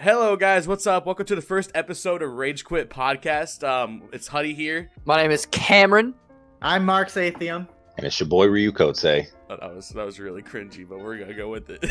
Hello guys, what's up? Welcome to the first episode of RageQuit podcast. It's Huddy here. My name is Cameron. I'm Mark Sathium. And it's your boy Ryu Kotse. Oh, that was really cringy, but we're gonna go with it.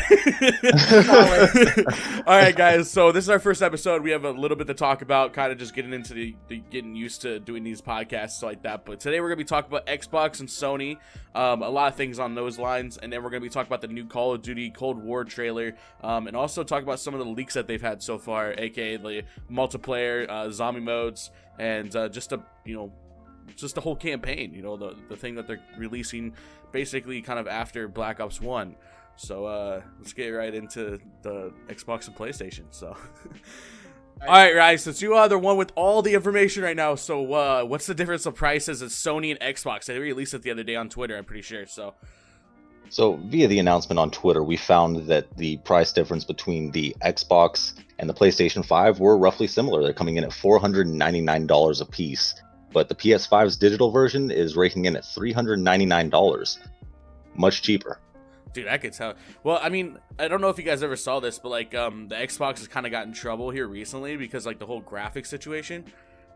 All right, guys. So this is our first episode. We have a little bit to talk about, kind of just getting into the getting used to doing these podcasts like that. But today we're gonna be talking about Xbox and Sony, a lot of things on those lines, and then we're gonna be talking about the new Call of Duty Cold War trailer, and also talk about some of the leaks that they've had so far, aka the multiplayer, zombie modes, and just the whole campaign, the thing that they're releasing basically kind of after Black Ops 1. So let's get right into the Xbox and PlayStation. So all right, guys, since you are the one with all the information right now, so what's the difference of prices of Sony and Xbox? They released it the other day on Twitter, I'm pretty sure. So via the announcement on Twitter, we found that the price difference between the Xbox and the PlayStation 5 were roughly similar. They're coming in at $499 a piece. But the PS5's digital version is raking in at $399. Much cheaper. Dude, I could tell. Well, I mean, I don't know if you guys ever saw this, but like the Xbox has kind of got in trouble here recently because like the whole graphics situation.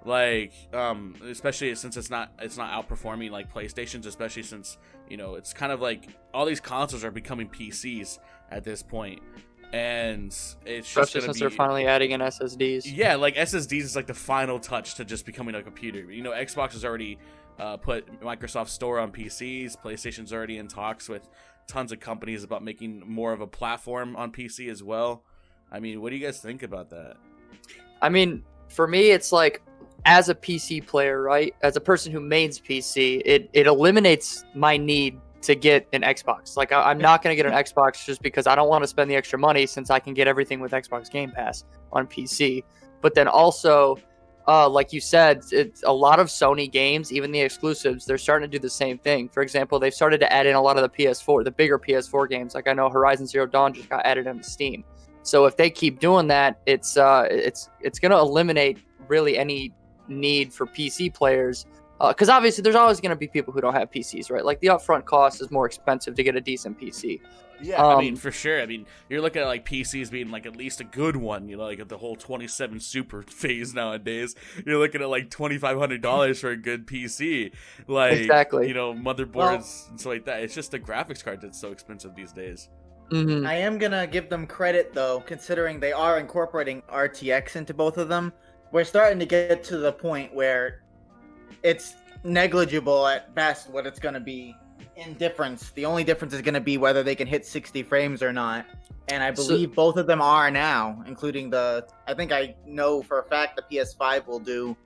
Like especially since it's not outperforming like PlayStation's, especially since, it's kind of like all these consoles are becoming PCs at this point. And it's especially since they're finally adding in SSDs. Yeah, like SSDs is like the final touch to just becoming a computer. Xbox has already put Microsoft Store on PCs. PlayStation's already in talks with tons of companies about making more of a platform on PC as well. I mean, what do you guys think about that? I mean, for me, it's like, as a PC player, right? As a person who mains PC, it eliminates my need to get an Xbox. Like, I'm not going to get an Xbox just because I don't want to spend the extra money, since I can get everything with Xbox Game Pass on PC. But then also, like you said, it's a lot of Sony games, even the exclusives, they're starting to do the same thing. For example, they've started to add in a lot of the PS4, the bigger PS4 games. Like, I know Horizon Zero Dawn just got added into Steam. So if they keep doing that, it's going to eliminate really any need for PC players. Because obviously there's always going to be people who don't have PCs, right? Like, the upfront cost is more expensive to get a decent PC. Yeah, I mean, for sure. I mean, you're looking at like PCs being like at least a good one, like the whole 27 Super phase nowadays. You're looking at like $2,500 for a good PC. Like, exactly. motherboards and stuff like that. It's just the graphics card that's so expensive these days. Mm-hmm. I am gonna give them credit though, considering they are incorporating RTX into both of them. We're starting to get to the point where it's negligible at best what it's going to be in difference. The only difference is going to be whether they can hit 60 frames or not. And I believe both of them are now, including I think I know for a fact the PS5 will do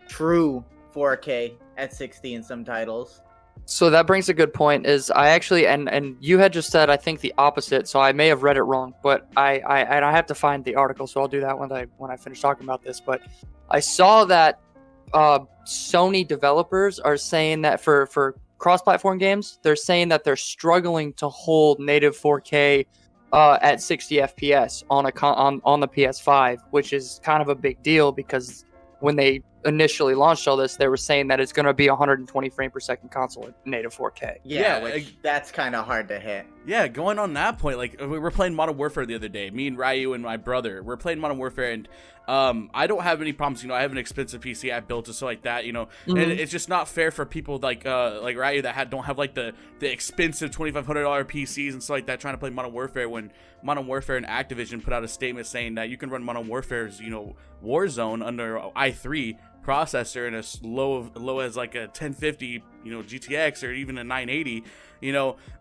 true 4K at 60 in some titles. So that brings a good point. Is I actually, and you had just said, I think, the opposite, so I may have read it wrong, but I have to find the article, so I'll do that when I finish talking about this. But I saw that Sony developers are saying that for cross-platform games, they're saying that they're struggling to hold native 4K at 60 FPS on the PS5, which is kind of a big deal, because when they initially launched all this, they were saying that it's going to be 120 frame per second console at native 4K. Yeah, that's kind of hard to hit. Yeah, going on that point, like, we were playing Modern Warfare the other day. Me and Ryu and my brother, we're playing Modern Warfare, and I don't have any problems. I have an expensive PC. I built it so like that, Mm-hmm. And it's just not fair for people like Ryu that don't have like the expensive $2,500 PCs and stuff like that, trying to play Modern Warfare, when Modern Warfare and Activision put out a statement saying that you can run Modern Warfare's Warzone under i3 processor and as low as like a 1050 GTX or even a 980,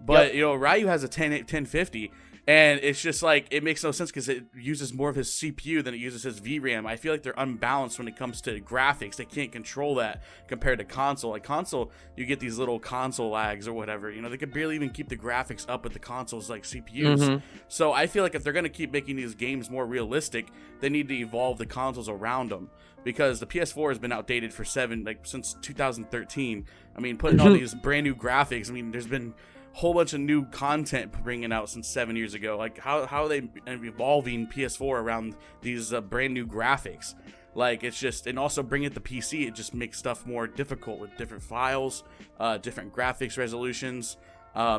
but yep. Ryu has a 1050, and it's just like, it makes no sense because it uses more of his CPU than it uses his VRAM. I feel like they're unbalanced when it comes to graphics. They can't control that compared to console. Like, console, you get these little console lags or whatever. They could barely even keep the graphics up with the consoles like CPUs. Mm-hmm. So I feel like if they're going to keep making these games more realistic, they need to evolve the consoles around them, because the PS4 has been outdated for since 2013. I mean, putting all these brand new graphics. I mean, there's been a whole bunch of new content bringing out since 7 years ago. Like, how are they evolving PS4 around these brand new graphics? Like, it's just, and also bringing it to PC, it just makes stuff more difficult with different files, different graphics resolutions,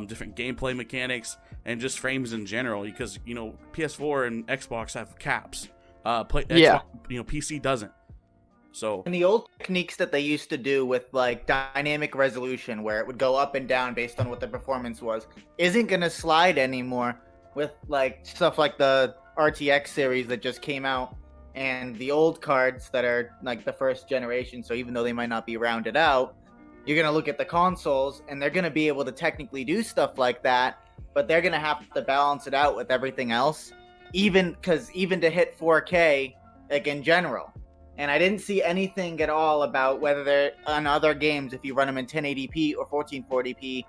different gameplay mechanics, and just frames in general, because PS4 and Xbox have caps. Yeah. PC doesn't. So And the old techniques that they used to do with like dynamic resolution, where it would go up and down based on what the performance was, isn't gonna slide anymore with like stuff like the RTX series that just came out and the old cards that are like the first generation. So even though they might not be rounded out, you're gonna look at the consoles and they're gonna be able to technically do stuff like that, but they're gonna have to balance it out with everything else, even to hit 4K, like in general. And I didn't see anything at all about whether they're on other games, if you run them in 1080p or 1440p,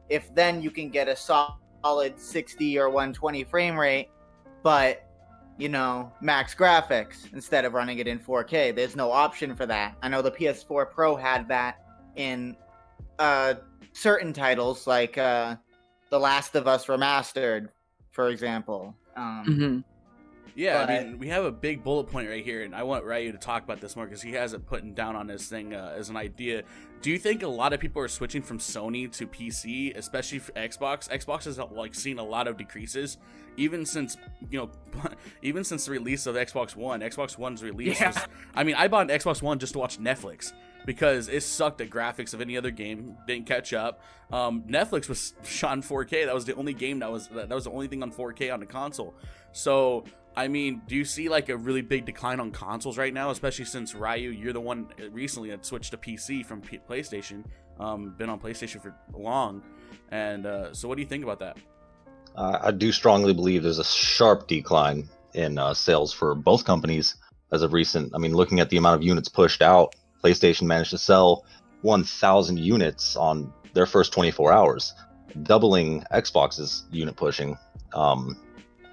if then you can get a solid 60 or 120 frame rate, but, max graphics instead of running it in 4K. There's no option for that. I know the PS4 Pro had that in certain titles, like The Last of Us Remastered, for example. yeah, but... I mean, we have a big bullet point right here, and I want Ryu to talk about this more because he has it put down on his thing as an idea. Do you think a lot of people are switching from Sony to PC, especially for Xbox? Xbox has seen a lot of decreases, even since even since the release of Xbox One. Xbox One's release was, I mean, I bought an Xbox One just to watch Netflix because it sucked at graphics of any other game, didn't catch up. Netflix was shot in 4K. That was the only game that was the only thing on 4K on the console. So I mean, do you see a really big decline on consoles right now, especially since Ryu, you're the one recently that switched to PC from PlayStation, been on PlayStation for long, and so what do you think about that? I do strongly believe there's a sharp decline in sales for both companies as of recent. I mean, looking at the amount of units pushed out, PlayStation managed to sell 1,000 units on their first 24 hours, doubling Xbox's unit pushing.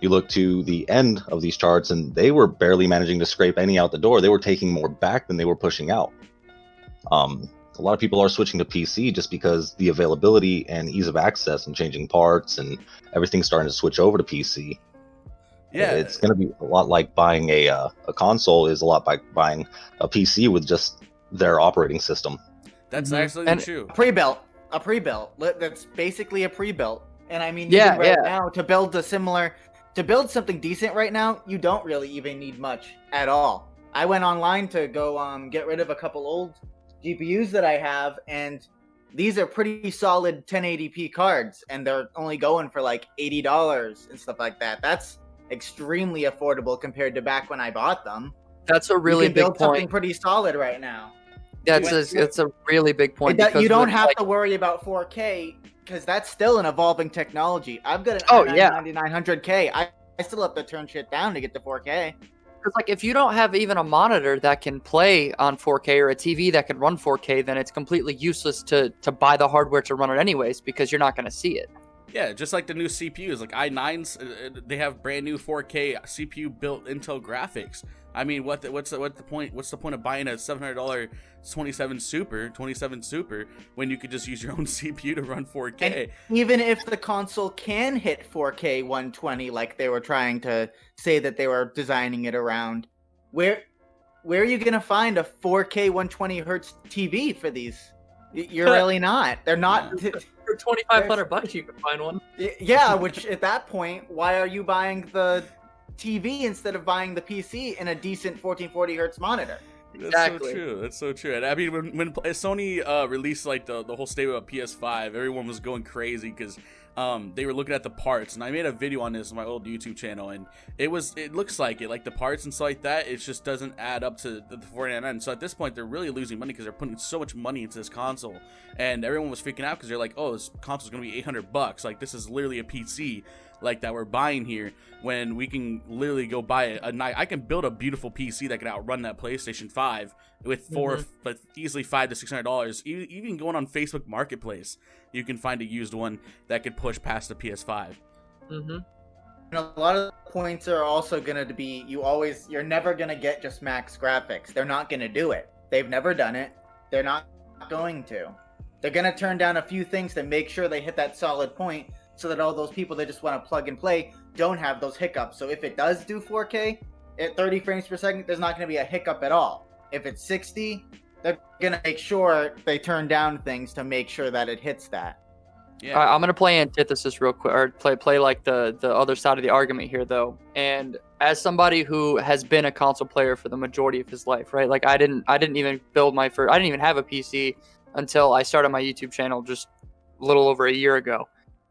You look to the end of these charts, and they were barely managing to scrape any out the door. They were taking more back than they were pushing out. A lot of people are switching to PC just because the availability and ease of access and changing parts and everything's starting to switch over to PC. Yeah, it's going to be a lot like buying a console is a lot like buying a PC with just their operating system. That's absolutely true. A pre-built. That's basically a pre-built. And I mean, now to build something decent right now, you don't really even need much at all. I went online to go get rid of a couple old GPUs that I have, and these are pretty solid 1080p cards, and they're only going for like $80 and stuff like that. That's extremely affordable compared to back when I bought them. That's a really big point. Something pretty solid right now. It's a really big point. You don't have to worry about 4K because that's still an evolving technology. I've got an 9900K. I still have to turn shit down to get to 4K. Because if you don't have even a monitor that can play on 4K or a TV that can run 4K, then it's completely useless to buy the hardware to run it anyways because you're not going to see it. Yeah, just like the new CPUs, like i9s, they have brand new 4K CPU built Intel graphics. I mean, what's the point? What's the point of buying a $700 27 Super when you could just use your own CPU to run 4K? And even if the console can hit 4K 120, like they were trying to say that they were designing it around, where are you gonna find a 4K 120 hertz TV for these? You're really not. They're not. For $2,500, you can find one. Yeah, which at that point, why are you buying the TV instead of buying the PC in a decent 1440 hertz monitor? Exactly. That's so true. And I mean, when Sony released the whole statement about PS5, everyone was going crazy because they were looking at the parts, and I made a video on this on my old YouTube channel, and it looks like it, like the parts and stuff like that, it just doesn't add up to the $499. So at this point, they're really losing money because they're putting so much money into this console, and everyone was freaking out because they're like, oh, this console's gonna be $800. Like, this is literally a PC that we're buying here, when we can literally go buy I can build a beautiful PC that can outrun that PlayStation 5 with but easily $500 to $600. Even going on Facebook Marketplace, you can find a used one that could push past the PS5. And a lot of the points are also going to be, you're never going to get just max graphics. They're not going to do it. They've never done it. They're not going to. They're going to turn down a few things to make sure they hit that solid point, so that all those people that just want to plug and play don't have those hiccups. So if it does do 4K at 30 frames per second, there's not going to be a hiccup at all. If it's 60, they're going to make sure they turn down things to make sure that it hits that. Yeah. All right, I'm going to play antithesis real quick, or play like the other side of the argument here, though. And as somebody who has been a console player for the majority of his life, right? Like I didn't even I didn't even have a PC until I started my YouTube channel just a little over a year ago.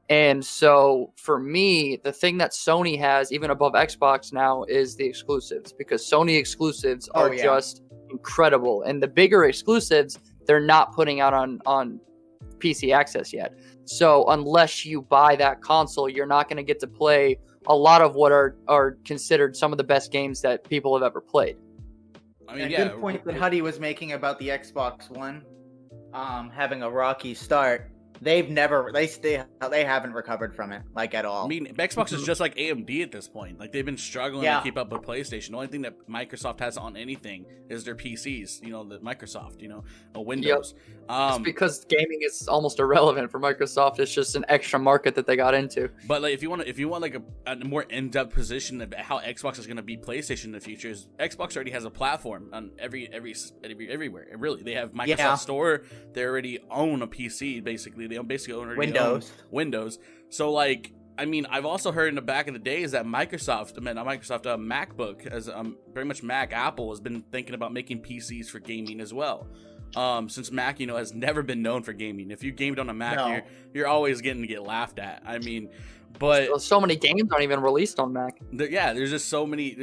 And so for me, the thing that Sony has even above Xbox now is the exclusives, because Sony exclusives are just incredible. And the bigger exclusives, they're not putting out on PC access yet. So unless you buy that console, you're not going to get to play a lot of what are considered some of the best games that people have ever played. I mean, good point that Huddy was making about the Xbox One having a rocky start. They haven't recovered from it, like, at all. I mean, Xbox is just like AMD at this point. Like, they've been struggling to keep up with PlayStation. The only thing that Microsoft has on anything is their PCs, the Microsoft, Windows. Yep. It's because gaming is almost irrelevant for Microsoft. It's just an extra market that they got into. But like, if you want like a more in-depth position of how Xbox is going to be PlayStation in the future, is Xbox already has a platform on everywhere. And really, they have Microsoft Store. They already own a PC, basically. They basically own Windows. So, like, I mean, I've also heard in the back of the days that MacBook, as very much Apple has been thinking about making PCs for gaming as well. Since Mac, has never been known for gaming. If you gamed on a Mac, you're always getting to get laughed at. I mean, but so many games aren't even released on Mac. There's just so many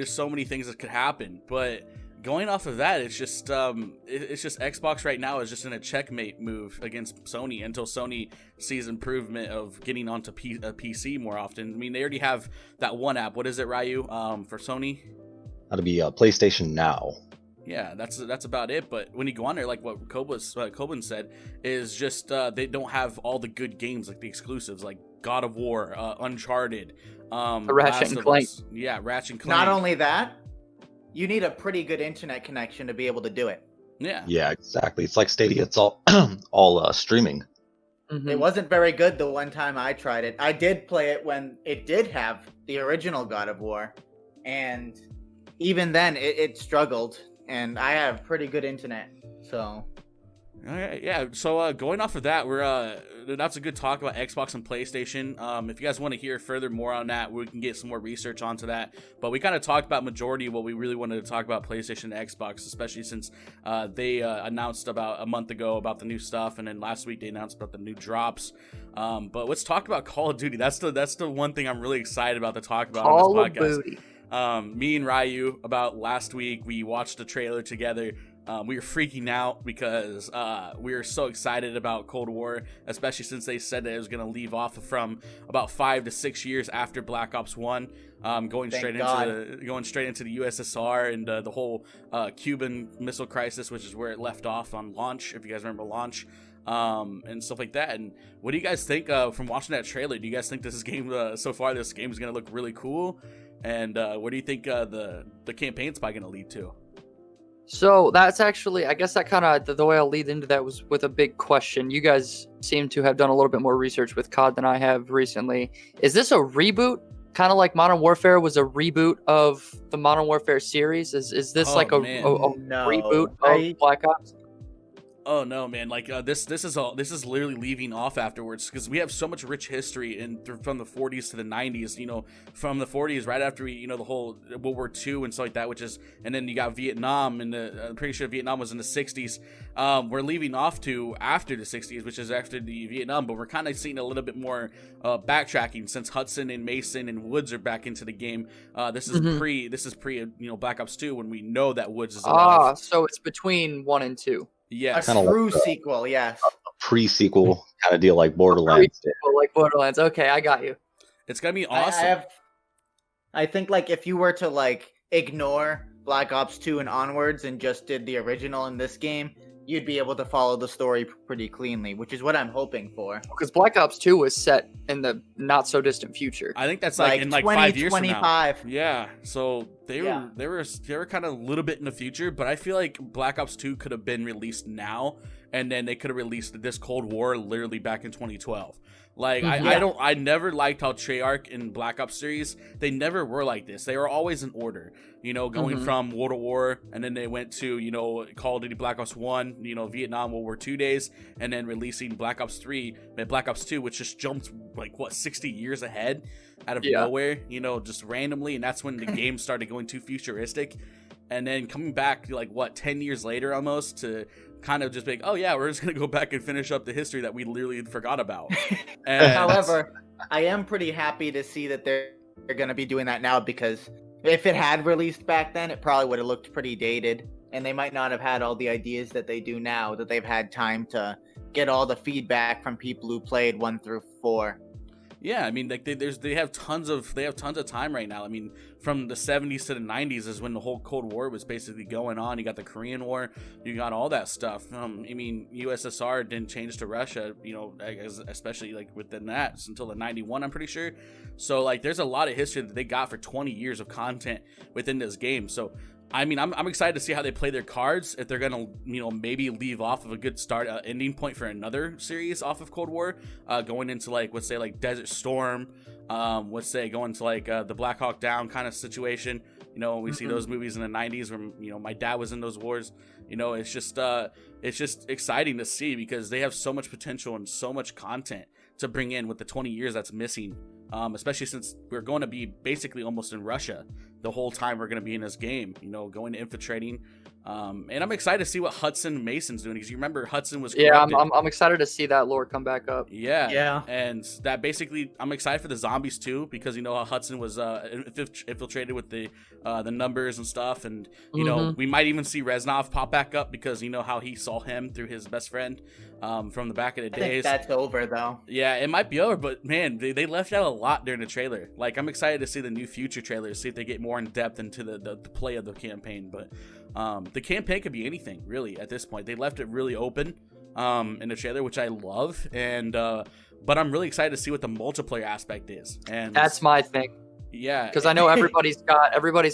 things that could happen, but. Going off of that, it's just Xbox right now is just in a checkmate move against Sony until Sony sees improvement of getting onto a PC more often. I mean, they already have that one app. What is it, Ryu? For Sony? That'll be PlayStation Now. Yeah, that's about it. But when you go on there, like what Coben said, is just they don't have all the good games, like the exclusives, like God of War, Uncharted, Ratchet and Clank. Yeah, Ratchet and Clank. Not only that, you need a pretty good internet connection to be able to do it. Yeah, exactly. It's like Stadia. It's all streaming. Mm-hmm. It wasn't very good the one time I tried it. I did play it when it did have the original God of War, and even then it struggled. And I have pretty good internet, so. All right, yeah. So going off of that, that's a good talk about Xbox and PlayStation. If you guys want to hear further more on that, we can get some more research onto that. But we kind of talked about majority of what we really wanted to talk about PlayStation and Xbox, especially since they announced about a month ago about the new stuff, and then last week they announced about the new drops. But let's talk about Call of Duty. That's the one thing I'm really excited about to talk about on this podcast. Call of Duty. Me and Ryu, about last week, we watched the trailer together. We were freaking out because we were so excited about Cold War, especially since they said that it was going to leave off from about 5 to 6 years after Black Ops 1, going straight into the USSR and the whole Cuban Missile Crisis, which is where it left off on launch, if you guys remember launch, and stuff like that. And what do you guys think from watching that trailer? Do you guys think this game so far this game is going to look really cool? And what do you think the campaign's probably going to lead to? So that's actually, I guess that kind of, the way I'll lead into that was with a big question. You guys seem to have done a little bit more research with COD than I have recently. Is this a reboot? Kind of like Modern Warfare was a reboot of the Modern Warfare series? Is this a reboot of Black Ops? Oh no, man! Like this is literally leaving off afterwards, because we have so much rich history from the 40s to the 90s. From the 40s, right after the whole World War II and stuff like that, and then you got Vietnam, and I'm pretty sure Vietnam was in the 60s. We're leaving off to after the 60s, which is after the Vietnam, but we're kind of seeing a little bit more backtracking since Hudson and Mason and Woods are back into the game. This is pre Black Ops 2, when we know that Woods is alive. So it's between 1 and 2. Yes. A true sequel, yes. A pre-sequel kind of deal, like Borderlands. Like Borderlands. Okay, I got you. It's gonna be awesome. I think like if you were to ignore Black Ops 2 and onwards and just did the original in this game, you'd be able to follow the story pretty cleanly, which is what I'm hoping for. Because Black Ops 2 was set in the not so distant future. I think that's in 5 years from now. 2025. Yeah. So they were kind of a little bit in the future, but I feel like Black Ops 2 could have been released now, and then they could have released this Cold War literally back in 2012. Like, I never liked how Treyarch in Black Ops series, they never were like this. They were always in order, you know, going from World at War, and then they went to, you know, Call of Duty Black Ops 1, you know, Vietnam World War 2 days, and then releasing Black Ops 3 and Black Ops 2, which just jumped, like, 60 years ahead out of nowhere, you know, just randomly, and that's when the game started going too futuristic. And then coming back, like, 10 years later almost, to kind of just be like, oh yeah, we're just gonna go back and finish up the history that we literally forgot about. And however, I am pretty happy to see that they're gonna be doing that now, because if it had released back then, it probably would have looked pretty dated, and they might not have had all the ideas that they do now, that they've had time to get all the feedback from people who played 1 through 4. Yeah, I mean, like they have tons of time right now. I mean, from the 70s to the 90s is when the whole Cold War was basically going on. You got the Korean War, you got all that stuff. I mean, USSR didn't change to Russia, you know, especially like within that until the 91, I'm pretty sure. So like, there's a lot of history that they got for 20 years of content within this game. So I mean, I'm excited to see how they play their cards. If they're gonna, you know, maybe leave off of a good start, ending point for another series off of Cold War, going into like, let's say like Desert Storm, let's say going to like the Black Hawk Down kind of situation. You know, we see those movies in the 90s when, you know, my dad was in those wars. You know, it's just exciting to see, because they have so much potential and so much content to bring in with the 20 years that's missing. Especially since we're going to be basically almost in Russia the whole time we're going to be in this game, you know, going to infiltrating. And I'm excited to see what Hudson Mason's doing, because you remember Hudson was corrupted. Yeah, I'm excited to see that lore come back up. Yeah. And that basically, I'm excited for the zombies too, because you know how Hudson was infiltrated with the numbers and stuff, and you know, we might even see Reznov pop back up, because you know how he saw him through his best friend from the back of the days. I think that's over though. Yeah, it might be over, but man, they left out a lot during the trailer. Like, I'm excited to see the new future trailers, see if they get more in depth into the play of the campaign. But the campaign could be anything really at this point. They left it really open in the trailer, which I love, and but I'm really excited to see what the multiplayer aspect is. And that's my thing. Yeah, because I know everybody's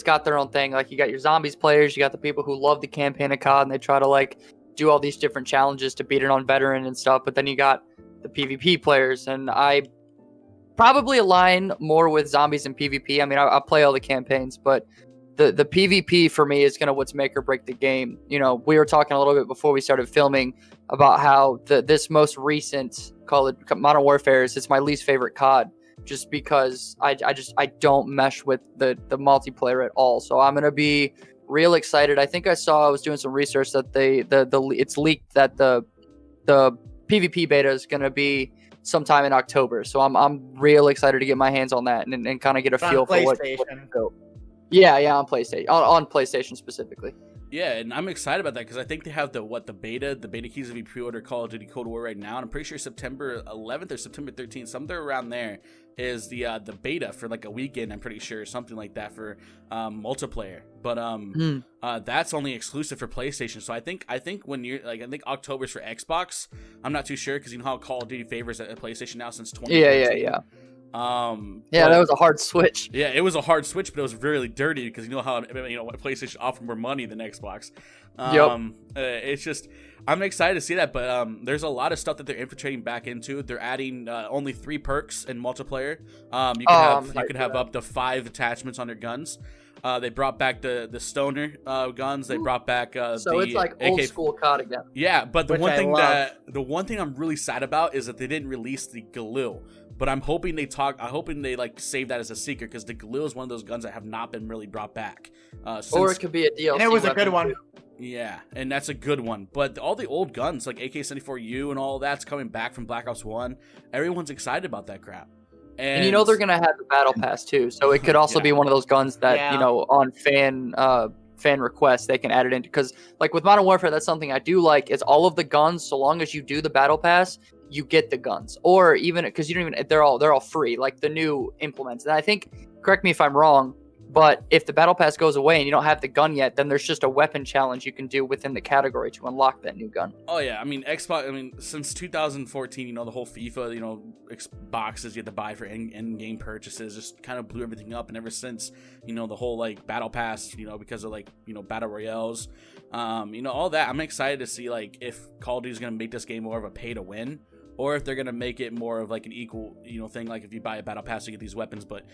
got their own thing. Like, you got your zombies players, you got the people who love the campaign of COD, and they try to like do all these different challenges to beat it on veteran and stuff. But then you got the PvP players, and I probably align more with zombies and PvP. I mean, I play all the campaigns, but the PvP for me is gonna what's make or break the game. You know, we were talking a little bit before we started filming about how this most recent Call of Modern Warfare it's my least favorite COD, just because I don't mesh with the multiplayer at all. So I'm gonna be real excited. I was doing some research that it's leaked that the PvP beta is gonna be sometime in October. So I'm real excited to get my hands on that and kind of get a feel for what. Yeah, on PlayStation, on PlayStation specifically. Yeah, and I'm excited about that, because I think they have the beta keys if you pre-order Call of Duty Cold War right now, and I'm pretty sure September 11th or September 13th, somewhere around there, is the beta for like a weekend. I'm pretty sure something like that for multiplayer. But that's only exclusive for PlayStation. So I think when you're like, I think October's for Xbox. I'm not too sure, because you know how Call of Duty favors a PlayStation now since 2014. Yeah. That was a hard switch. Yeah, it was a hard switch, but it was really dirty, because you know how, you know, PlayStation offered more money than Xbox. It's just, I'm excited to see that, but there's a lot of stuff that they're infiltrating back into. They're adding only 3 perks in multiplayer. You can have up to 5 attachments on your guns. They brought back the stoner guns. They brought back so it's like old school COD again. Yeah, but the one thing I'm really sad about is that they didn't release the Galil. But I'm hoping they like save that as a secret, because the Galil is one of those guns that have not been really brought back. Or it could be a DLC. And it was a good one. Yeah, and that's a good one. But all the old guns like AK-74U and all that's coming back from Black Ops 1. Everyone's excited about that crap. And you know they're gonna have the battle pass too, so it could also be one of those guns that you know, on fan requests they can add it in. Because like with Modern Warfare, that's something I do like, is all of the guns, so long as you do the battle pass, you get the guns. Or even because you don't even, they're all free, like the new implements. And I think, correct me if I'm wrong, But if the battle pass goes away and you don't have the gun yet, then there's just a weapon challenge you can do within the category to unlock that new gun. Oh yeah, I mean Xbox. I mean since 2014, the whole FIFA, boxes you have to buy for in-game purchases just kind of blew everything up. And ever since, the whole like battle pass, because of battle royales, all that. I'm excited to see like if Call of Duty is gonna make this game more of a pay to win, or if they're gonna make it more of like an equal, thing. Like if you buy a battle pass, you get these weapons. But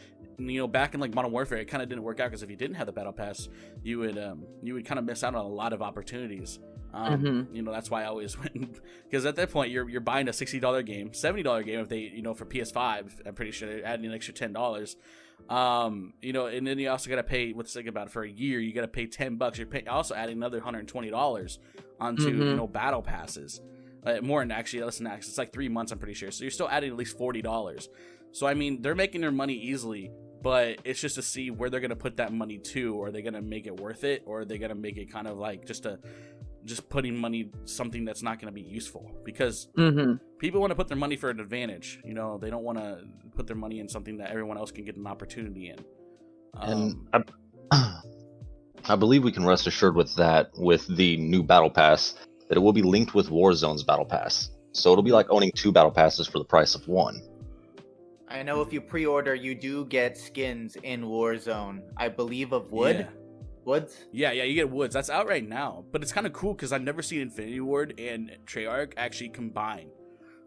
back in like Modern Warfare, it kind of didn't work out because if you didn't have the battle pass, you would kind of miss out on a lot of opportunities. That's why I always win, because at that point you're buying a $60 game, $70 game if they for PS5. I'm pretty sure they're adding an extra $10. And then you also got to pay. Let's think about it, for a year you got to pay $10. You're also adding another $120 onto battle passes. More than actually, less than that. It's like 3 months, I'm pretty sure. So you're still adding at least $40. So I mean, they're making their money easily, but it's just to see where they're gonna put that money to. Are they gonna make it worth it, or are they gonna make it kind of like just putting money something that's not gonna be useful? Because people want to put their money for an advantage. They don't want to put their money in something that everyone else can get an opportunity in. And I believe we can rest assured with the new battle pass, that it will be linked with Warzone's battle pass. So it'll be like owning 2 battle passes for the price of 1. I know if you pre-order, you do get skins in Warzone. I believe of wood. Yeah. Woods? Yeah, you get Woods. That's out right now. But it's kind of cool because I've never seen Infinity Ward and Treyarch actually combine.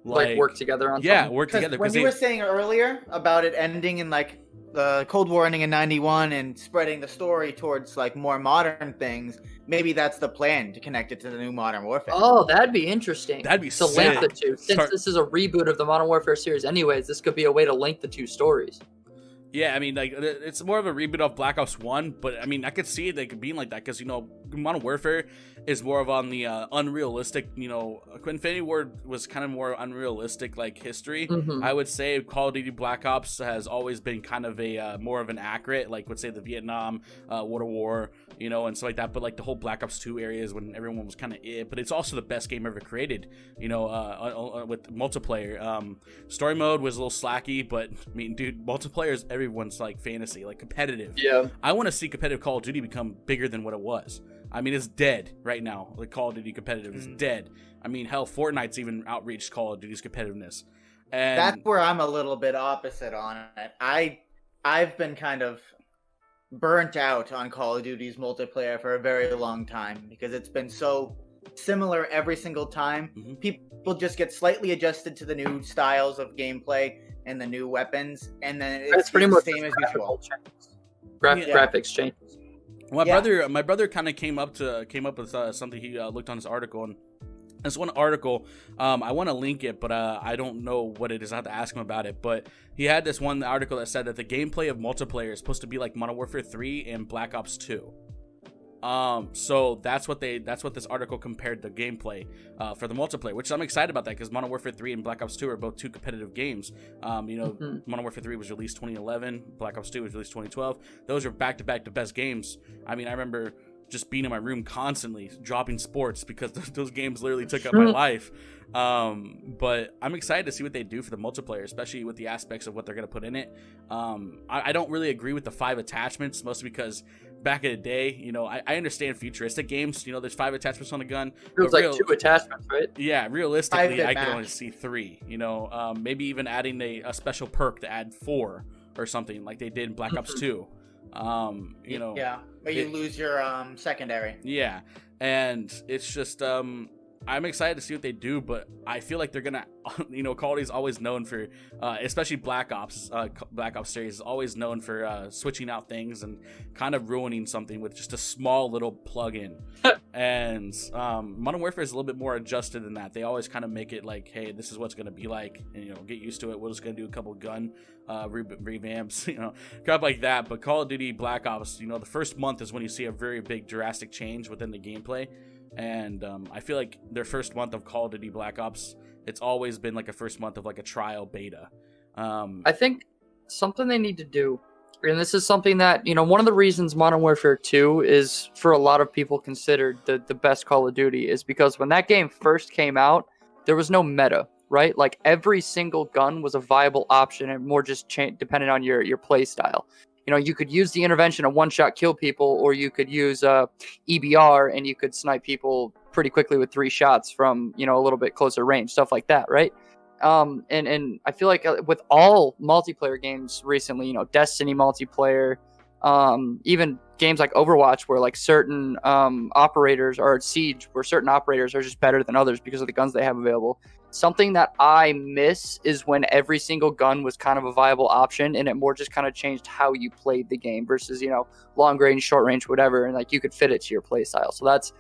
Like work together on something? something? Work together. When you were saying earlier about it ending in like the Cold War ending in 91 and spreading the story towards like more modern things, maybe that's the plan, to connect it to the new Modern Warfare. Oh, that'd be interesting. That'd be to sick. link the two. Since this is a reboot of the Modern Warfare series anyways, this could be a way to link the two stories. Yeah, I mean, like, it's more of a reboot of Black Ops 1, but I mean, I could see it being like that because, Modern Warfare is more of on the unrealistic, Infinity Ward was kind of more unrealistic, like, history. I would say Call of Duty Black Ops has always been kind of a more of an accurate, like, would say the Vietnam, World War, and stuff like that. But, like, the whole Black Ops 2 areas when everyone was kind of but it's also the best game ever created, with multiplayer. Story mode was a little slacky, but, I mean, dude, multiplayer is everyone's like fantasy, like competitive. Yeah, I want to see competitive Call of Duty become bigger than what it was. I mean, it's dead right now. Like Call of Duty competitive is dead. I mean, hell, Fortnite's even outreached Call of Duty's competitiveness. And that's where I'm a little bit opposite on it. I've been kind of burnt out on Call of Duty's multiplayer for a very long time because it's been so similar every single time. People just get slightly adjusted to the new styles of gameplay and the new weapons, and then it's pretty much the same as usual. Graphics changes. My brother kind of came up with something. He looked on his article, and this one article, I want to link it, but I don't know what it is. I have to ask him about it. But he had this one article that said that the gameplay of multiplayer is supposed to be like Modern Warfare 3 and Black Ops 2. So that's what this article compared the gameplay for the multiplayer, which I'm excited about that because Modern Warfare 3 and Black Ops 2 are both two competitive games. Modern Warfare 3 was released 2011, Black Ops 2 was released 2012. Those are back to back the best games. I mean, I remember just being in my room constantly dropping sports because those games literally took up my life. But I'm excited to see what they do for the multiplayer, especially with the aspects of what they're going to put in it. I don't really agree with the 5 attachments, mostly because back in the day, I understand futuristic games, there's 5 attachments on a gun. It was like 2 attachments, right? Yeah, realistically, I can only see 3, maybe even adding a special perk to add 4 or something like they did in Black Ops 2. Yeah, but you lose your secondary. Yeah, and it's just I'm excited to see what they do, but I feel like they're gonna, Call of Duty is always known for, especially Black Ops series is always known for switching out things and kind of ruining something with just a small little plug-in. And Modern Warfare is a little bit more adjusted than that. They always kind of make it like, hey, this is what's gonna be like, and get used to it. We're just gonna do a couple gun revamps, crap like that. But Call of Duty Black Ops, the first month is when you see a very big drastic change within the gameplay. And I feel like their first month of Call of Duty Black Ops, it's always been like a first month of like a trial beta. I think something they need to do, and this is something that, one of the reasons Modern Warfare 2 is for a lot of people considered the best Call of Duty is because when that game first came out, there was no meta, right? Like every single gun was a viable option and more just dependent on your play style. you know, you could use the intervention and one-shot kill people, or you could use EBR and you could snipe people pretty quickly with 3 shots from, you know, a little bit closer range, stuff like that, right? And I feel like with all multiplayer games recently, you know, Destiny multiplayer, even games like Overwatch, where like certain operators, or Siege, where certain operators are just better than others because of the guns they have available. Something that I miss is when every single gun was kind of a viable option, and it more just kind of changed how you played the game versus, you know, long range, short range, whatever, and like you could fit it to your play style. So that's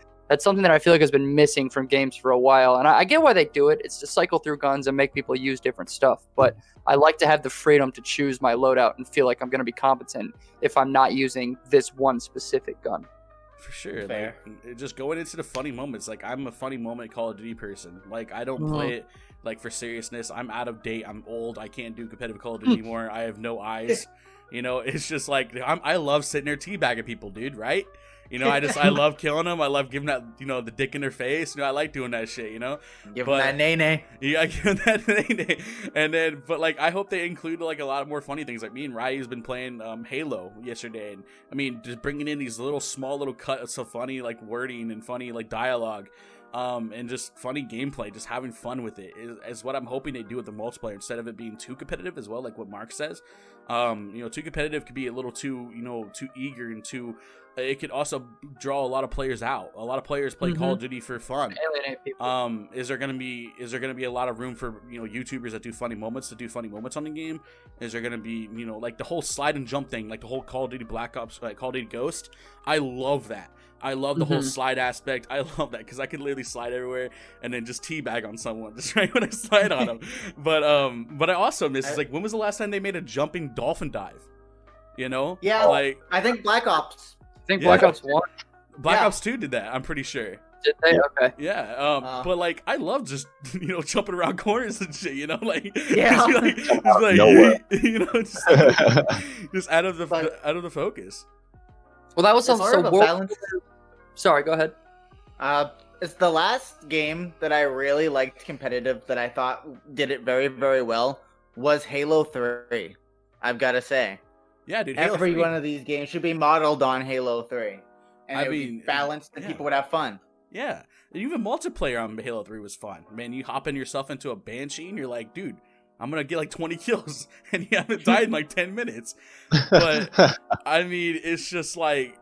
something that I feel like has been missing from games for a while. And I get why they do it. It's to cycle through guns and make people use different stuff. But I like to have the freedom to choose my loadout and feel like I'm going to be competent if I'm not using this one specific gun. For sure. Like, just going into the funny moments. Like, I'm a funny moment Call of Duty person. Like, I don't play it like for seriousness. I'm out of date. I'm old. I can't do competitive Call of Duty anymore. I have no eyes. You know, it's just like, I love sitting there teabagging people, dude, right? You know, I love killing them. I love giving that, you know, the dick in their face. You know, I like doing that shit, you know? Give them that nay-nay. Yeah, give them that nay-nay. And then, but like, I hope they include like a lot of more funny things. Like me and Ryu's been playing Halo yesterday. And I mean, just bringing in these small little cuts of funny, like wording and funny, like dialogue. And just funny gameplay, just having fun with it is what I'm hoping they do with the multiplayer, instead of it being too competitive as well, like what Mark says. You know, too competitive could be a little too, you know, too eager, and too, it could also draw a lot of players out. A lot of players play Call of Duty for fun. Alienate people. Is there gonna be a lot of room for, you know, YouTubers that do funny moments on the game? Is there gonna be, you know, like the whole slide and jump thing, like the whole Call of Duty Black Ops, like Call of Duty Ghost? I love that. I love the whole slide aspect. I love that because I could literally slide everywhere and then just teabag on someone just right when I slide on them. But I also miss, like, when was the last time they made a jumping dolphin dive? You know? Yeah, like, I think Black Ops. I think Black Ops 1. Black Ops 2 did that, I'm pretty sure. Did they? Okay. Yeah, but like, I love just, you know, jumping around corners and shit, you know, like, yeah, like nowhere. You know, just out of the focus. Well, that was something so Sorry, go ahead. It's the last game that I really liked competitive that I thought did it very, very well was Halo 3. I've got to say. Yeah, dude. Every one of these games should be modeled on Halo 3. And it would be balanced and people would have fun. Yeah. And even multiplayer on Halo 3 was fun. Man, you hop in yourself into a Banshee and you're like, dude, I'm going to get like 20 kills. And you haven't died in like 10 minutes. But, I mean, it's just like,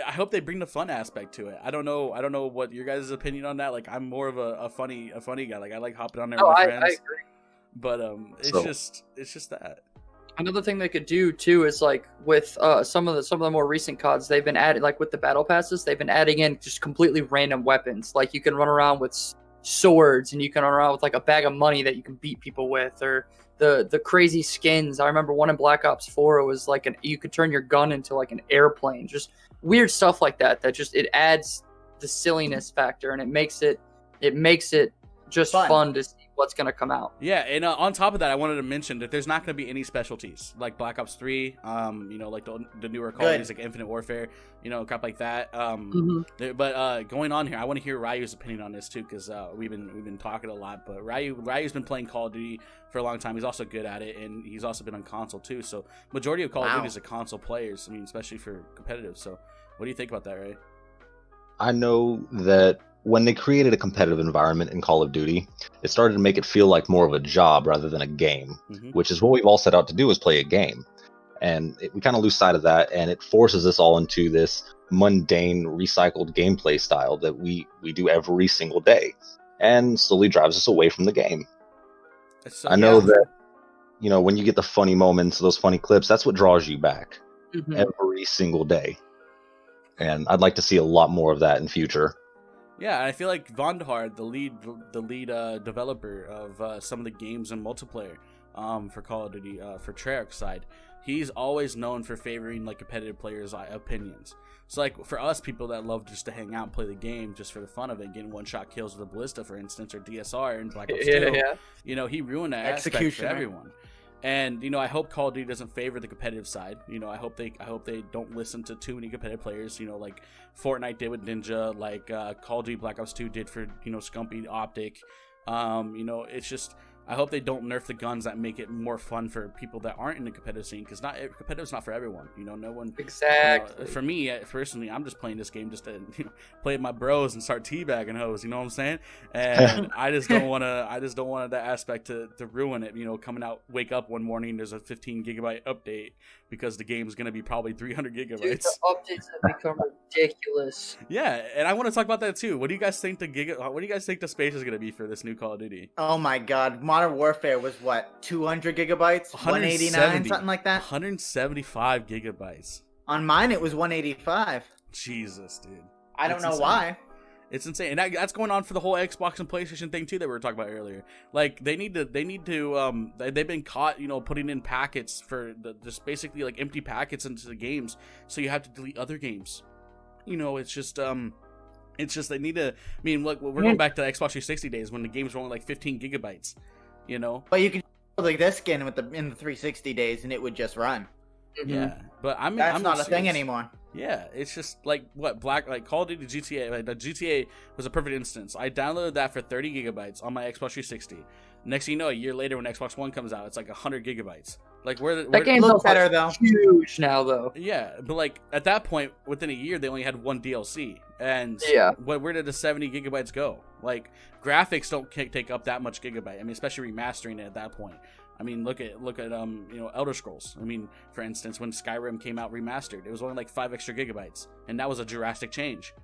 I hope they bring the fun aspect to it. I don't know what your guys' opinion on that. Like, I'm more of a funny guy. Like, I like hopping on there with my friends. I agree. But it's just that. Another thing they could do too is like with some of the more recent CODs, they've been adding, like with the battle passes, they've been adding in just completely random weapons. Like you can run around with swords, and you can run around with like a bag of money that you can beat people with, or the crazy skins. I remember one in Black Ops 4. It was like you could turn your gun into like an airplane. Just weird stuff like that. That just, it adds the silliness factor, and it makes it just fun to see what's going to come out. Yeah, and on top of that, I wanted to mention that there's not going to be any specialties like Black Ops 3, you know, like the newer Call of Duty, like Infinite Warfare, you know, crap like that. But going on here, I want to hear Ryu's opinion on this too, because we've been talking a lot. But Ryu's been playing Call of Duty for a long time. He's also good at it, and he's also been on console too. So majority of Call of Duty is a console players. I mean, especially for competitive. So what do you think about that, Ray? I know that when they created a competitive environment in Call of Duty, it started to make it feel like more of a job rather than a game, which is what we've all set out to do, is play a game. And we kind of lose sight of that, and it forces us all into this mundane, recycled gameplay style that we do every single day, and slowly drives us away from the game. I know that, you know, when you get the funny moments, those funny clips, that's what draws you back every single day. And I'd like to see a lot more of that in future. Yeah, I feel like Vondhard, the lead developer of some of the games in multiplayer for Call of Duty, for Treyarch's side, he's always known for favoring like competitive players' opinions. So like for us people that love just to hang out and play the game just for the fun of it, getting one-shot kills with a ballista, for instance, or DSR in Black Ops 2, you know, he ruined that aspect for everyone. And, you know, I hope Call of Duty doesn't favor the competitive side. You know, I hope they don't listen to too many competitive players, you know, like Fortnite did with Ninja, like Call of Duty Black Ops 2 did for, you know, Scumpy Optic. You know, it's just, I hope they don't nerf the guns that make it more fun for people that aren't in the competitive scene, because competitive's not for everyone. No one. Exactly. For me, personally, I'm just playing this game just to play with my bros and start teabagging hoes. You know what I'm saying? And I just don't want that aspect to ruin it. Coming out, wake up one morning, there's a 15 gigabyte update because the game's gonna be probably 300 gigabytes. Dude, the updates have become ridiculous. Yeah, and I want to talk about that too. What do you guys think the space is gonna be for this new Call of Duty? Oh my God, Modern Warfare was what, 200 gigabytes, 189, something like that. 175 gigabytes. On mine, it was 185. Jesus, dude. I don't know why. It's insane, and that's going on for the whole Xbox and PlayStation thing too that we were talking about earlier. Like they've been caught, putting in packets for just basically like empty packets into the games, so you have to delete other games. It's just they need to. I mean, look, we're going back to the Xbox 360 days when the games were only like 15 gigabytes. But you could like this skin in the 360 days, and it would just run. Yeah, but I'm not a thing anymore. Yeah, it's just like Call of Duty GTA. Like, the GTA was a perfect instance. I downloaded that for 30 gigabytes on my Xbox 360. Next thing you know, a year later when Xbox One comes out, it's like 100 gigabytes. Like that game looks better though. Huge now though. Yeah, but like at that point, within a year, they only had one DLC, and where did the 70 gigabytes go? Like graphics don't take up that much gigabyte. I mean, especially remastering it at that point. I mean, look at Elder Scrolls. I mean, for instance, when Skyrim came out remastered, it was only like 5 extra gigabytes, and that was a drastic change.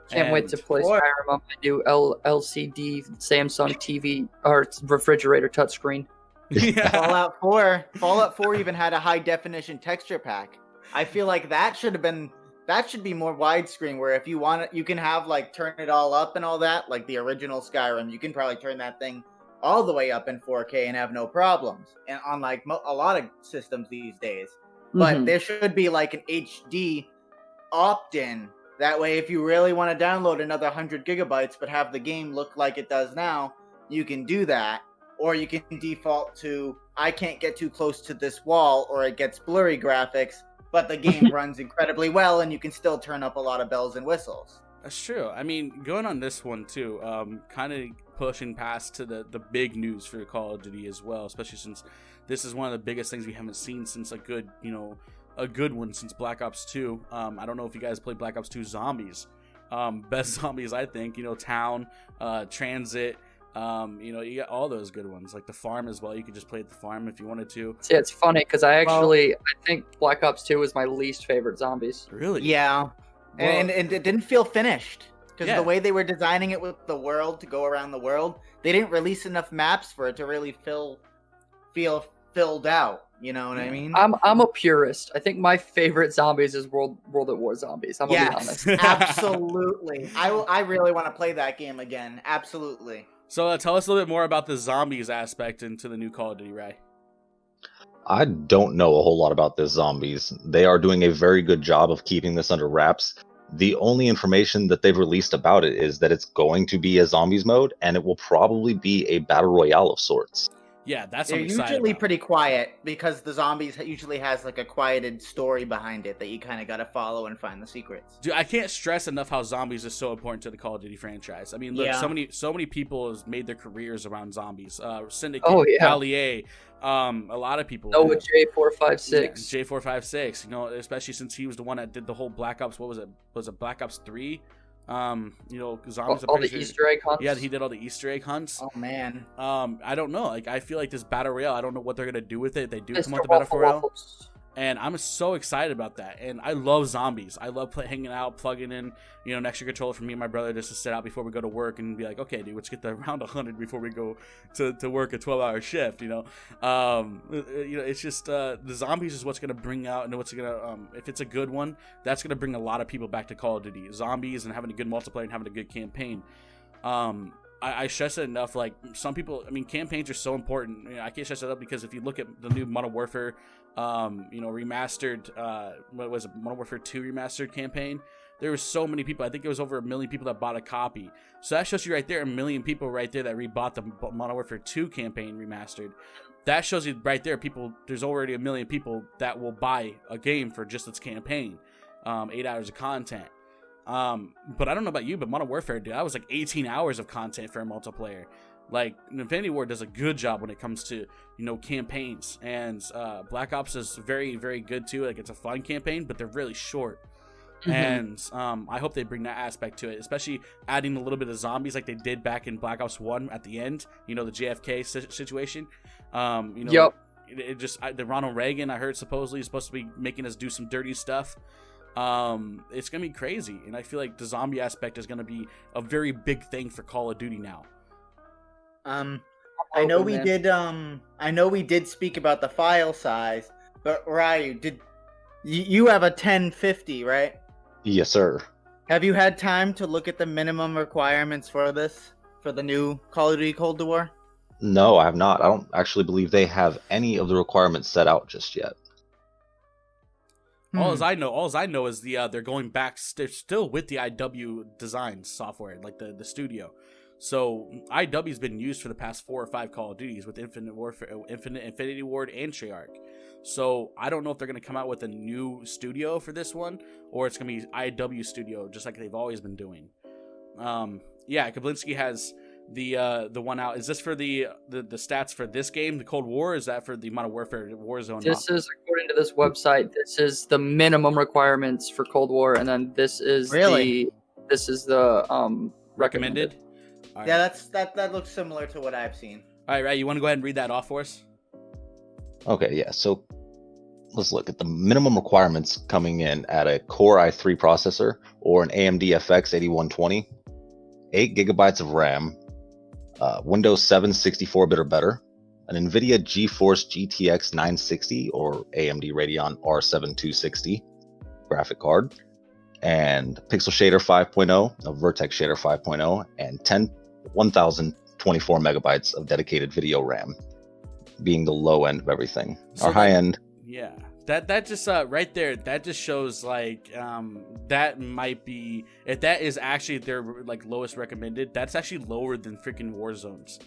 Can't wait to play Skyrim on my new LCD Samsung TV or refrigerator touchscreen. Yeah. Fallout 4 even had a high definition texture pack. I feel like that should be more widescreen, where if you want it, you can have like turn it all up and all that, like the original Skyrim. You can probably turn that thing all the way up in 4K and have no problems, and on like a lot of systems these days. But there should be like an HD opt-in. That way, if you really want to download another 100 gigabytes but have the game look like it does now, you can do that. Or you can default to, I can't get too close to this wall, or it gets blurry graphics, but the game runs incredibly well, and you can still turn up a lot of bells and whistles. That's true. I mean, going on this one too, kind of pushing past to the big news for Call of Duty as well, especially since this is one of the biggest things we haven't seen since a good one since Black Ops 2. I don't know if you guys played Black Ops 2 Zombies. Best zombies, I think. Town, Transit. You got all those good ones, like the farm as well. You could just play at the farm if you wanted to. Yeah, it's funny because I think Black Ops 2 was my least favorite zombies. Really? Yeah. Well, and it didn't feel finished because the way they were designing it with the world to go around the world, they didn't release enough maps for it to really feel filled out. You know what I mean? I'm a purist. I think my favorite zombies is World at War zombies. I'm gonna be honest. Absolutely. I really want to play that game again. Absolutely. So tell us a little bit more about the zombies aspect into the new Call of Duty, Ray. I don't know a whole lot about this zombies. They are doing a very good job of keeping this under wraps. The only information that they've released about it is that it's going to be a zombies mode, and it will probably be a battle royale of sorts. Yeah, that's They're usually pretty quiet because the zombies usually has like a quieted story behind it that you kind of got to follow and find the secrets. Dude, I can't stress enough how zombies is so important to the Call of Duty franchise. I mean, look, so many people has made their careers around zombies. Syndicate, Allier, a lot of people. Oh, with J456. Yeah, J456. Especially since he was the one that did the whole Black Ops. What was it? Was it Black Ops 3? Zombies. All the Easter egg hunts. Yeah, he did all the Easter egg hunts. Oh man. I don't know. Like, I feel like this battle royale. I don't know what they're gonna do with it. They do come out the battle royale. And I'm so excited about that. And I love zombies. I love hanging out, plugging in, an extra controller for me and my brother just to sit out before we go to work and be like, okay, dude, let's get the round 100 before we go to work a 12-hour shift. It's just the zombies is what's gonna bring out, and what's gonna if it's a good one, that's gonna bring a lot of people back to Call of Duty. Zombies and having a good multiplayer and having a good campaign. I stress it enough. Like, some people, I mean, campaigns are so important. I can't stress it up because if you look at the new Modern Warfare, remastered, what was it, Modern Warfare 2 remastered campaign, there were so many people. I think it was over 1 million people that bought a copy. So that shows you right there, 1 million people right there that rebought the Modern Warfare 2 campaign remastered. That shows you right there, there's already 1 million people that will buy a game for just its campaign, 8 hours of content. But I don't know about you, but Modern Warfare, dude, that was like 18 hours of content for a multiplayer. Like, Infinity Ward does a good job when it comes to, campaigns. And Black Ops is very, very good too. Like, it's a fun campaign, but they're really short. And I hope they bring that aspect to it, especially adding a little bit of zombies like they did back in Black Ops 1 at the end, the JFK situation. Yep. It just, the Ronald Reagan, I heard supposedly is supposed to be making us do some dirty stuff. It's going to be crazy. And I feel like the zombie aspect is going to be a very big thing for Call of Duty now. I know we did speak about the file size, but Ryu, you have a 1050, right? Yes, sir. Have you had time to look at the minimum requirements for the new Call of Duty Cold War? No, I have not. I don't actually believe they have any of the requirements set out just yet. All I know is they're going back. They're still with the IW design software, like the studio. So IW's been used for the past 4 or 5 Call of Duties with Infinite Warfare, Infinity Ward, and Treyarch. So I don't know if they're going to come out with a new studio for this one, or it's going to be IW studio, just like they've always been doing. Yeah, Kablinski has the one out. Is this for the stats for this game, the Cold War? Or is that for the Modern Warfare Warzone? This is, according to this website, this is the minimum requirements for Cold War, and then this is the recommended. Right. Yeah, that looks similar to what I've seen. All right, you want to go ahead and read that off for us? Okay, yeah. So let's look at the minimum requirements coming in at a Core i3 processor or an AMD FX 8120, 8 gigabytes of RAM, Windows 7 64-bit or better, an NVIDIA GeForce GTX 960 or AMD Radeon R7 260 graphic card, and Pixel Shader 5.0, a Vertex Shader 5.0, and 1024 megabytes of dedicated video RAM, being the low end of everything. So our high end. Yeah, that just right there, that just shows like that might be, if that is actually their like lowest recommended, that's actually lower than freaking Warzone's.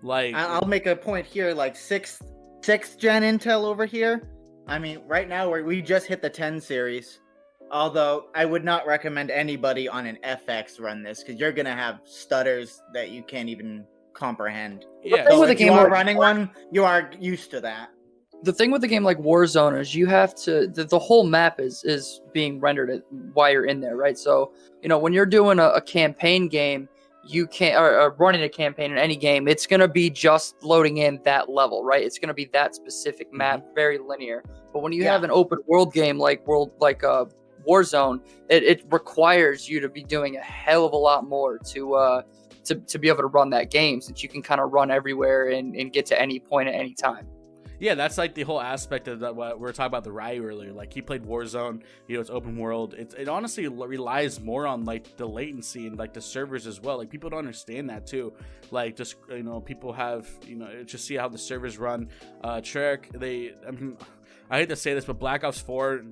Like, I'll make a point here, like sixth gen Intel over here. I mean, right now we just hit the 10 series. Although I would not recommend anybody on an FX run this, because you're gonna have stutters that you can't even comprehend. Yeah, so if you are running one, you are used to that. The thing with a game like Warzone is you have to, the whole map is being rendered while you're in there, right? So, when you're doing a campaign game, you can't, or running a campaign in any game, it's going to be just loading in that level, right? It's going to be that specific map, very linear. But when you have an open world game like Warzone, it requires you to be doing a hell of a lot more to be able to run that game, since you can kind of run everywhere and get to any point at any time. Yeah, that's like the whole aspect of that. What we were talking about the Ryu earlier. Like, he played Warzone, it's open world. It honestly relies more on like the latency and like the servers as well. Like, people don't understand that too. Like, just people have just see how the servers run. Treyarch, I hate to say this, but Black Ops 4,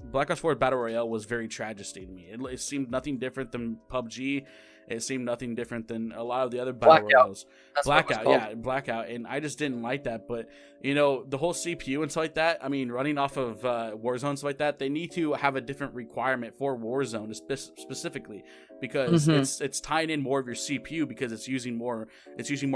Black Ops 4 Battle Royale was very tragedy to me. It seemed nothing different than PUBG. It seemed nothing different than a lot of the other Battle Royales. Blackout. And I just didn't like that. But, the whole CPU and stuff like that, I mean, running off of Warzone and stuff like that, they need to have a different requirement for Warzone specifically, because it's tying in more of your CPU, because it's using more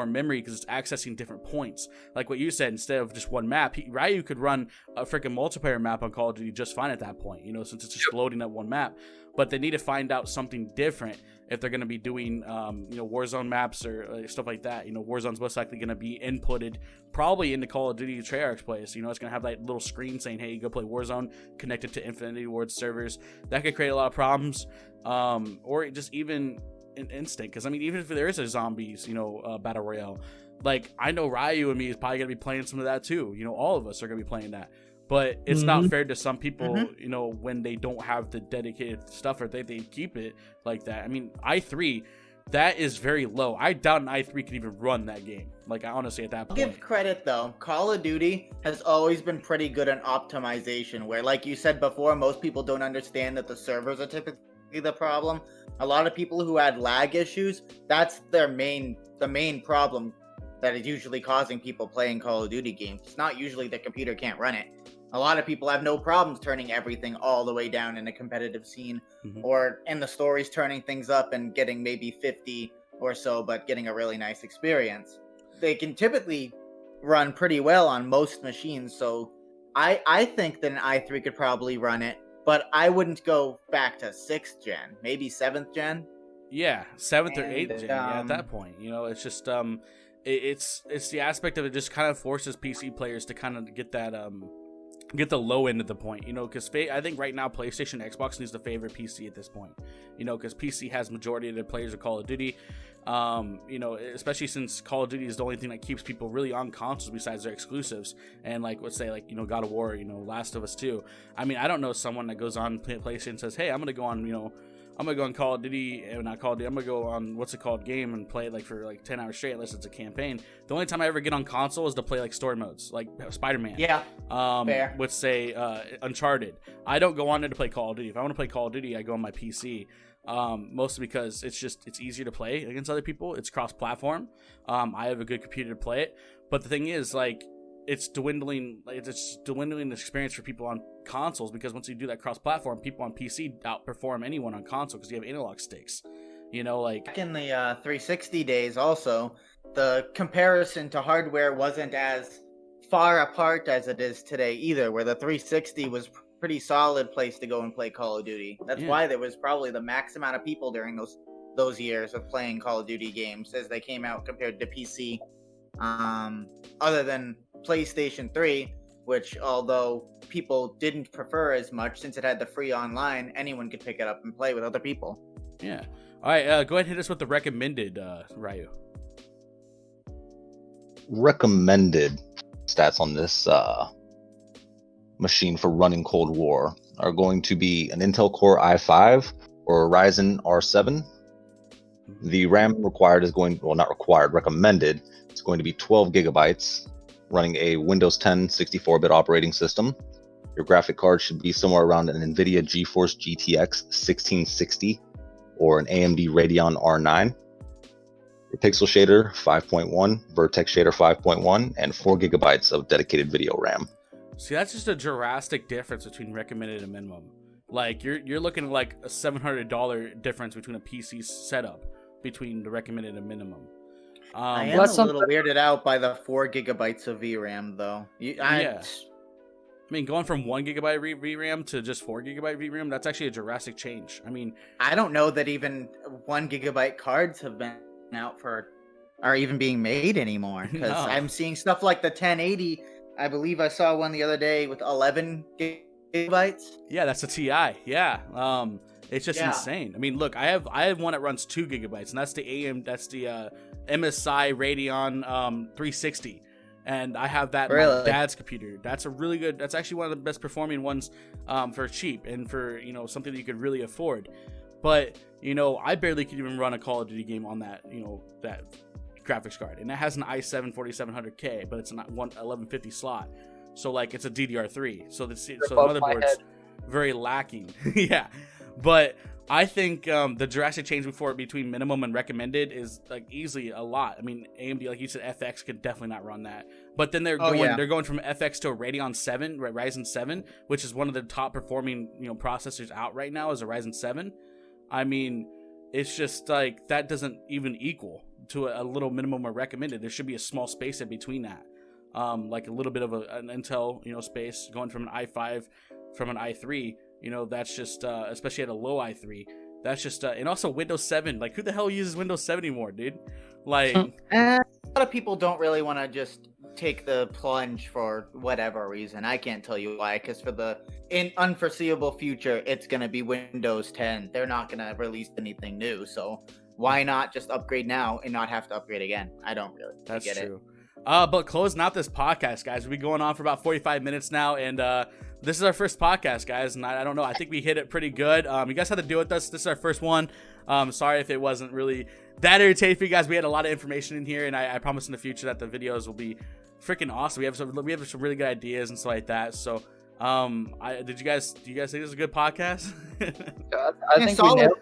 memory, because it's accessing different points. Like what you said, instead of just one map, Ryu could run a freaking multiplayer map on Call of Duty just fine at that point, since it's just loading at one map. But they need to find out something different if they're going to be doing, Warzone maps or stuff like that. Warzone's most likely going to be inputted probably into Call of Duty Treyarch's place. It's going to have that little screen saying, hey, go play Warzone, connected to Infinity Ward servers. That could create a lot of problems. Or just even an instinct. Because, I mean, even if there is a zombies, Battle Royale, like, I know Ryu and me is probably going to be playing some of that too. All of us are going to be playing that. But it's not fair to some people, when they don't have the dedicated stuff, or they keep it like that. I mean, i3, that is very low. I doubt an i3 could even run that game. Like, I honestly, at that point. Give credit, though. Call of Duty has always been pretty good at optimization, where, like you said before, most people don't understand that the servers are typically the problem. A lot of people who had lag issues, that's the main problem that is usually causing people playing Call of Duty games. It's not usually the computer can't run it. A lot of people have no problems turning everything all the way down in a competitive scene, or in the stories turning things up and getting maybe 50 or so, but getting a really nice experience. They can typically run pretty well on most machines, so I think that an i3 could probably run it, but I wouldn't go back to 6th gen, maybe 7th gen. Yeah, 7th or 8th gen. Yeah, at that point, it's just it's the aspect of it just kind of forces PC players to kind of get that get the low end of the point, because I think right now PlayStation, Xbox needs to favor PC at this point, because PC has majority of their players of Call of Duty, especially since Call of Duty is the only thing that keeps people really on consoles besides their exclusives, and let's say God of War, Last of Us 2. I mean, I don't know someone that goes on PlayStation and says, hey, I'm gonna go on Call of Duty, not Call of Duty, I'm gonna go on game and play it for 10 hours straight unless it's a campaign. The only time I ever get on console is to play story modes, like Spider-Man. Yeah. Fair. With say Uncharted. I don't go on there to play Call of Duty. If I want to play Call of Duty, I go on my PC. Mostly because it's easier to play against other people. It's cross-platform. I have a good computer to play it. But the thing is, it's dwindling. It's dwindling the experience for people on consoles, because once you do that cross-platform, people on PC outperform anyone on console because you have analog sticks. Back in the 360 days, also the comparison to hardware wasn't as far apart as it is today either. Where the 360 was pretty solid place to go and play Call of Duty. That's why there was probably the max amount of people during those years of playing Call of Duty games as they came out compared to PC. Other than PlayStation 3, which although people didn't prefer as much since it had the free online, anyone could pick it up and play with other people. Yeah. All right, go ahead and hit us with the recommended, Ryu. Recommended stats on this machine for running Cold War are going to be an Intel Core i5 or a Ryzen R7. The RAM required is recommended. It's going to be 12 gigabytes, running a Windows 10 64-bit operating system. Your graphic card should be somewhere around an NVIDIA GeForce GTX 1660 or an AMD Radeon R9. Your pixel shader 5.1, vertex shader 5.1, and 4 gigabytes of dedicated video RAM. See, that's just a drastic difference between recommended and minimum. You're looking at a $700 difference between a PC setup between the recommended and minimum. I am a little weirded out by the 4 gigabytes of VRAM, though. I mean, going from 1 gigabyte VRAM to just 4 gigabyte VRAM, that's actually a drastic change. I mean, I don't know that even 1 gigabyte cards have been out are even being made anymore. Because I'm seeing stuff like the 1080. I believe I saw one the other day with 11 gigabytes. Yeah, that's a TI. Yeah. It's just insane. I mean, look, I have one that runs 2 gigabytes, and that's the MSI Radeon 360, and I have that on my dad's computer. That's actually one of the best performing ones for cheap and for something that you could really afford. But I barely could even run a Call of Duty game on that that graphics card, and it has an i7 4700K, but it's not 1150 slot, so it's a DDR3. So the motherboard's very lacking. Yeah. But I think the drastic change between minimum and recommended is easily a lot. I mean, AMD, like you said, FX could definitely not run that. But then they're going from FX to a Radeon 7, Ryzen 7, which is one of the top performing processors out right now, is a Ryzen 7. I mean, it's just that doesn't even equal to a little minimum or recommended. There should be a small space in between that, a little bit of an Intel space going from an i5 from an i3. That's just especially at a low i3. That's just and also Windows 7. Who the hell uses Windows 7 anymore, dude? A lot of people don't really want to just take the plunge for whatever reason. I can't tell you why, because for the unforeseeable future, it's going to be Windows 10. They're not going to release anything new, so why not just upgrade now and not have to upgrade again? I don't really get it. But closing out this podcast, guys, we'll be going on for about 45 minutes now, and this is our first podcast, guys, and I don't know, I think we hit it pretty good. You guys had to deal with us. This is our first one. Sorry if it wasn't really that irritating for you guys. We had a lot of information in here, and I promise in the future that the videos will be freaking awesome. We have some really good ideas and stuff like that. So, do you guys think this is a good podcast? I think we know.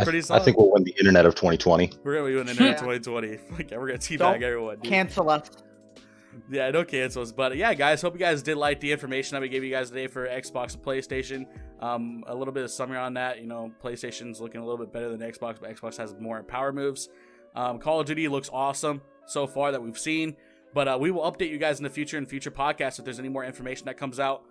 Pretty solid. I think we'll win the internet of 2020. We're gonna win the internet of 2020. We're gonna teabag everyone. Dude. Cancel us. Yeah, no cancels. But yeah, guys, hope you guys did like the information that we gave you guys today for Xbox and PlayStation. A little bit of summary on that. You know, PlayStation's looking a little bit better than Xbox, but Xbox has more power moves. Call of Duty looks awesome so far that we've seen. But we will update you guys in future podcasts if there's any more information that comes out.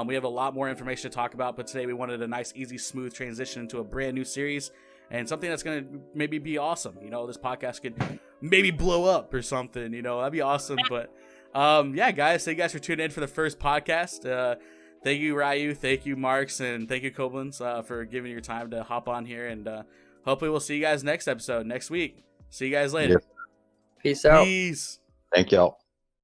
We have a lot more information to talk about, but today we wanted a nice, easy, smooth transition into a brand new series and something that's going to maybe be awesome. You know, this podcast could maybe blow up or something, you know, that'd be awesome. But yeah, guys, thank you guys for tuning in for the first podcast. Thank you, Ryu. Thank you, Marks. And thank you, Koblenz, for giving your time to hop on here. And hopefully we'll see you guys next episode next week. See you guys later. Peace out. Peace. Thank y'all.